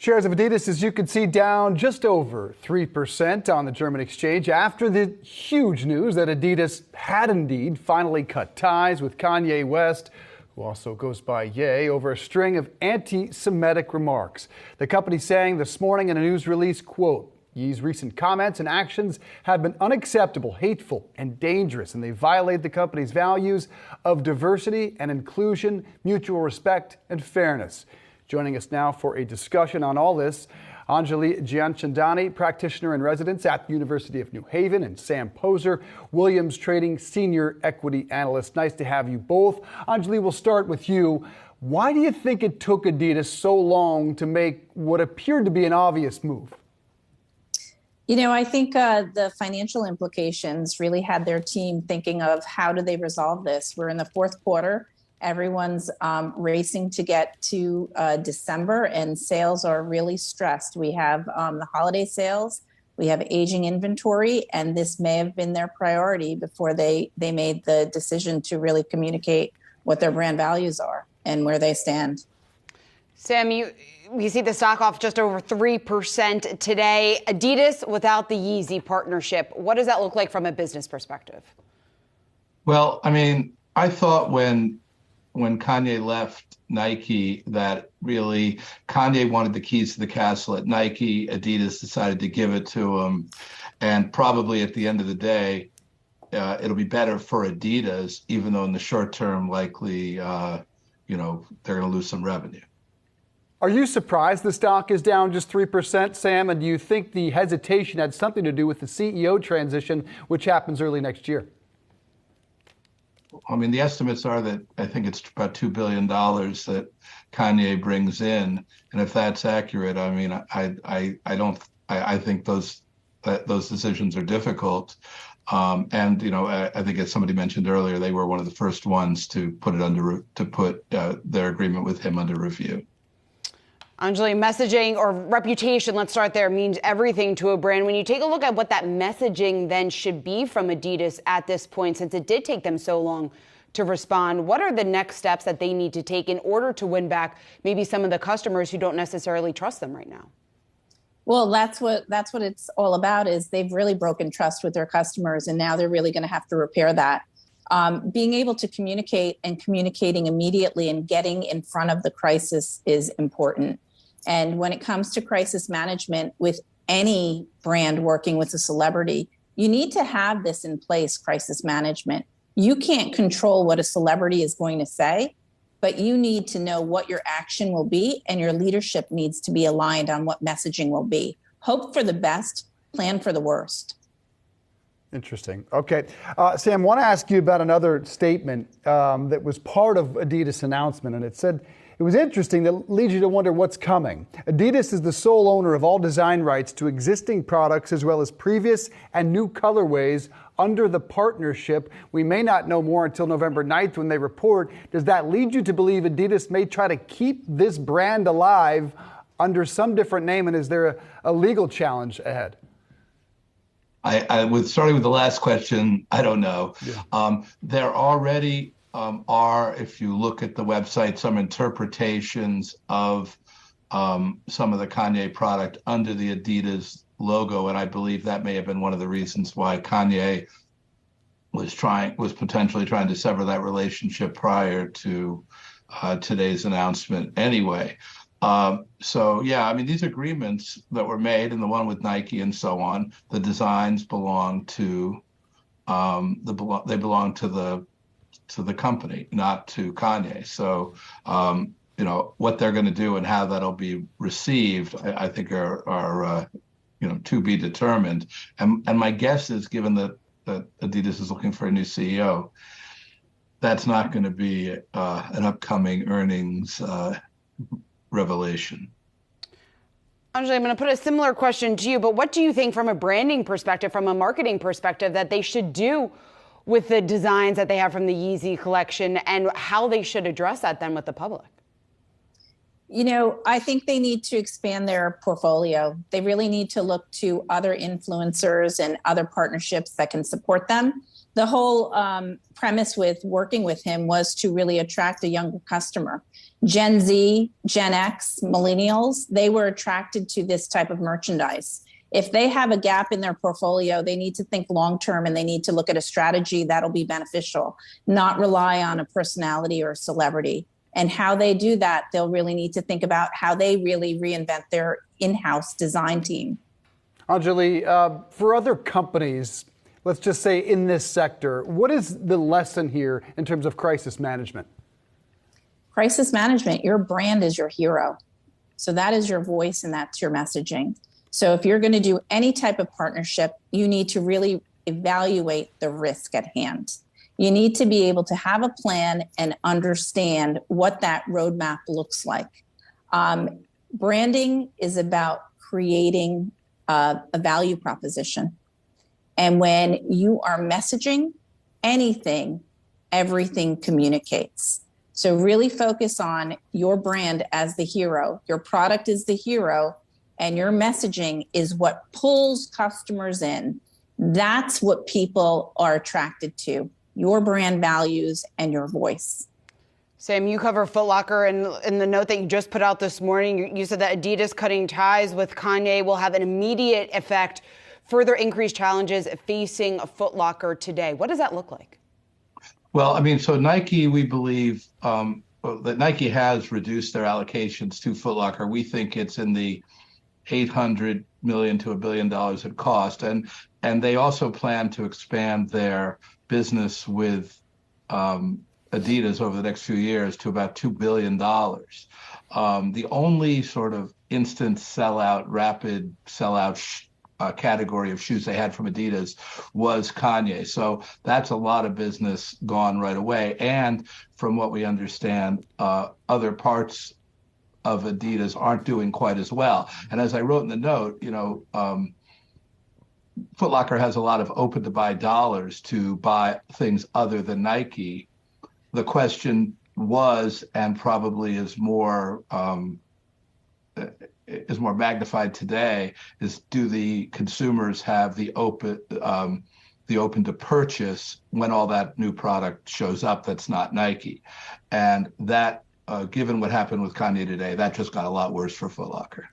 Shares of Adidas, as you can see, down just over 3% on the German exchange after the huge news that Adidas had indeed finally cut ties with Kanye West, who also goes by Ye, over a string of anti-Semitic remarks. The company saying this morning in a news release, quote, Ye's recent comments and actions have been unacceptable, hateful, and dangerous, and they violate the company's values of diversity and inclusion, mutual respect, and fairness. Joining us now for a discussion on all this, Angeli Gianchandani, practitioner in residence at the University of New Haven, and Sam Poser, Williams Trading Senior Equity Analyst. Nice to have you both. Angeli, we'll start with you. Why do you think it took Adidas so long to make what appeared to be an obvious move? You know, I think the financial implications really had their team thinking of how do they resolve this. We're in the fourth quarter. Everyone's racing to get to December, and sales are really stressed. We have the holiday sales, we have aging inventory, and this may have been their priority before they made the decision to really communicate what their brand values are and where they stand. Sam, we see the stock off just over 3% today. Adidas without the Yeezy partnership, what does that look like from a business perspective? Well, I mean, I thought when Kanye left Nike that really Kanye wanted the keys to the castle at Nike. Adidas decided to give it to him. And probably at the end of the day, it'll be better for Adidas, even though in the short term, likely, they're going to lose some revenue. Are you surprised the stock is down just 3%, Sam? And do you think the hesitation had something to do with the CEO transition, which happens early next year? I mean, the estimates are that I think it's about $2 billion that Kanye brings in, and if that's accurate, I mean, I think those decisions are difficult. I think as somebody mentioned earlier, they were one of the first ones to put their agreement with him under review. Angeli, messaging or reputation, let's start there, means everything to a brand. When you take a look at what that messaging then should be from Adidas at this point, since it did take them so long to respond, what are the next steps that they need to take in order to win back maybe some of the customers who don't necessarily trust them right now? Well, that's what it's all about, is they've really broken trust with their customers, and now they're really going to have to repair that. Being able to communicate and communicating immediately and getting in front of the crisis is important. And when it comes to crisis management with any brand working with a celebrity, you need to have this in place, crisis management. You can't control what a celebrity is going to say, but you need to know what your action will be, and your leadership needs to be aligned on what messaging will be. Hope for the best, plan for the worst. Interesting. Okay. Sam, I want to ask you about another statement that was part of Adidas' announcement, and it said, it was interesting, that leads you to wonder what's coming. Adidas is the sole owner of all design rights to existing products as well as previous and new colorways under the partnership. We may not know more until November 9th when they report. Does that lead you to believe Adidas may try to keep this brand alive under some different name, and is there a legal challenge ahead? Starting with the last question, I don't know. Yeah. There already are, if you look at the website, some interpretations of some of the Kanye product under the Adidas logo, and I believe that may have been one of the reasons why Kanye was potentially trying to sever that relationship prior to today's announcement anyway. These agreements that were made, and the one with Nike and so on, the designs belong to the company, not to Kanye. So, what they're going to do and how that'll be received, I think are to be determined. And my guess is, given that Adidas is looking for a new CEO, that's not going to be an upcoming earnings revelation. Angeli, I'm going to put a similar question to you, but what do you think from a branding perspective, from a marketing perspective, that they should do with the designs that they have from the Yeezy collection, and how they should address that then with the public? I think they need to expand their portfolio. They really need to look to other influencers and other partnerships that can support them. The whole premise with working with him was to really attract a younger customer. Gen Z, Gen X, millennials, they were attracted to this type of merchandise. If they have a gap in their portfolio, they need to think long-term and they need to look at a strategy that'll be beneficial, not rely on a personality or a celebrity. And how they do that, they'll really need to think about how they really reinvent their in-house design team. Angeli, for other companies, let's just say in this sector, what is the lesson here in terms of crisis management? Crisis management, your brand is your hero. So that is your voice and that's your messaging. So if you're going to do any type of partnership, you need to really evaluate the risk at hand. You need to be able to have a plan and understand what that roadmap looks like. Branding is about creating a value proposition. And when you are messaging anything, everything communicates. So really focus on your brand as the hero. Your product is the hero, and your messaging is what pulls customers in. That's what people are attracted to. Your brand values and your voice. Sam, you cover Foot Locker, and in the note that you just put out this morning, you said that Adidas cutting ties with Kanye will have an immediate effect, further increased challenges facing Foot Locker today. What does that look like? Well, I mean, so Nike, we believe that Nike has reduced their allocations to Foot Locker. We think it's in the $800 million to $1 billion in cost, and they also plan to expand their business with Adidas over the next few years to about $2 billion. The only sort of instant sellout, rapid sellout category of shoes they had from Adidas was Kanye. So that's a lot of business gone right away. And from what we understand, other parts of Adidas aren't doing quite as well. And as I wrote in the note, Foot Locker has a lot of open to buy dollars to buy things other than Nike. The question was, and probably is more magnified today, is do the consumers have the open to purchase when all that new product shows up that's not Nike? And that, given what happened with Kanye today, that just got a lot worse for Foot Locker.